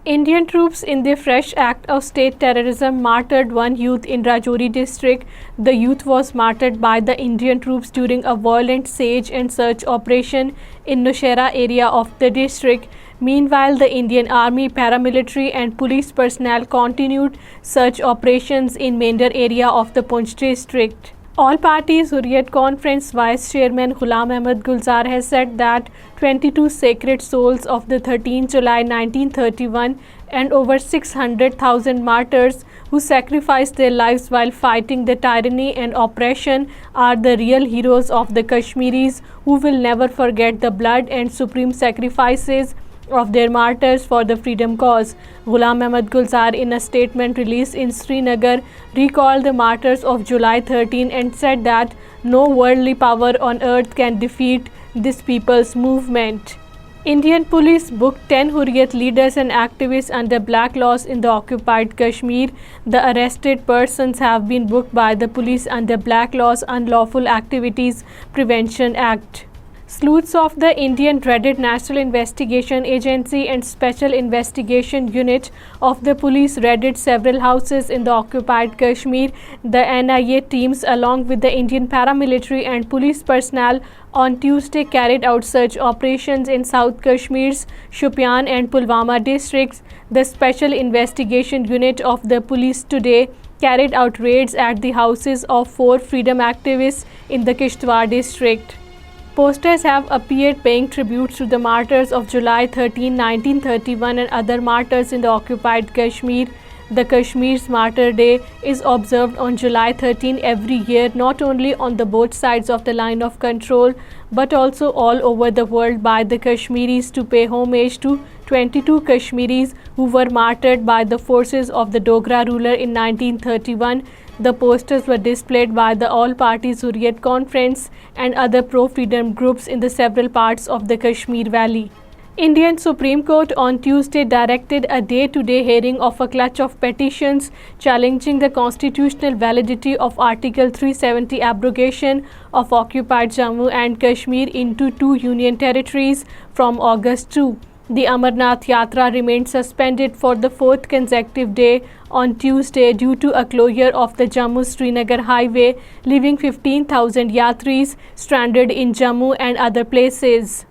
Indian troops in the fresh act of state terrorism martyred one youth in Rajouri district. The youth was martyred by the Indian troops during a violent siege and search operation in Nowshera area of the district. Meanwhile, the Indian Army, paramilitary and police personnel continued search operations in Mender area of the Poonch district. All parties Hurriyat Conference Vice Chairman Ghulam Ahmad Gulzar has said that 22 sacred souls of the 13 July 1931 and over 600,000 martyrs who sacrificed their lives while fighting the tyranny and oppression are the real heroes of the Kashmiris, who will never forget the blood and supreme sacrifices of their martyrs for the freedom cause. Ghulam Ahmad Gulzar, in a statement released in Srinagar, recalled the martyrs of July 13 and said that no worldly power on earth can defeat this people's movement. Indian police booked 10 Hurriyat leaders and activists under black laws in the occupied Kashmir. The arrested persons have been booked by the police under Black Laws Unlawful Activities Prevention Act. Sleuths of the Indian dreaded National Investigation Agency and Special Investigation Unit of the police raided several houses in the occupied Kashmir. The NIA teams, along with the Indian paramilitary and police personnel, on Tuesday carried out search operations in South Kashmir's Shopian and Pulwama districts. The Special Investigation Unit of the police today carried out raids at the houses of 4 freedom activists in the Kishtwar district. Posters have appeared paying tribute to the martyrs of July 13, 1931 and other martyrs in the occupied Kashmir. The Kashmir's Martyr Day is observed on July 13 every year, not only on the both sides of the line of control, but also all over the world by the Kashmiris to pay homage to 22 Kashmiris who were martyred by the forces of the Dogra ruler in 1931. The posters were displayed by the All Parties Hurriyat Conference and other pro-freedom groups in the several parts of the Kashmir Valley. Indian Supreme Court on Tuesday directed a day-to-day hearing of a clutch of petitions challenging the constitutional validity of Article 370 abrogation of occupied Jammu and Kashmir into 2 union territories from August 2. The Amarnath Yatra remained suspended for the 4th consecutive day on Tuesday due to a closure of the Jammu-Srinagar highway, leaving 15,000 yatris stranded in Jammu and other places.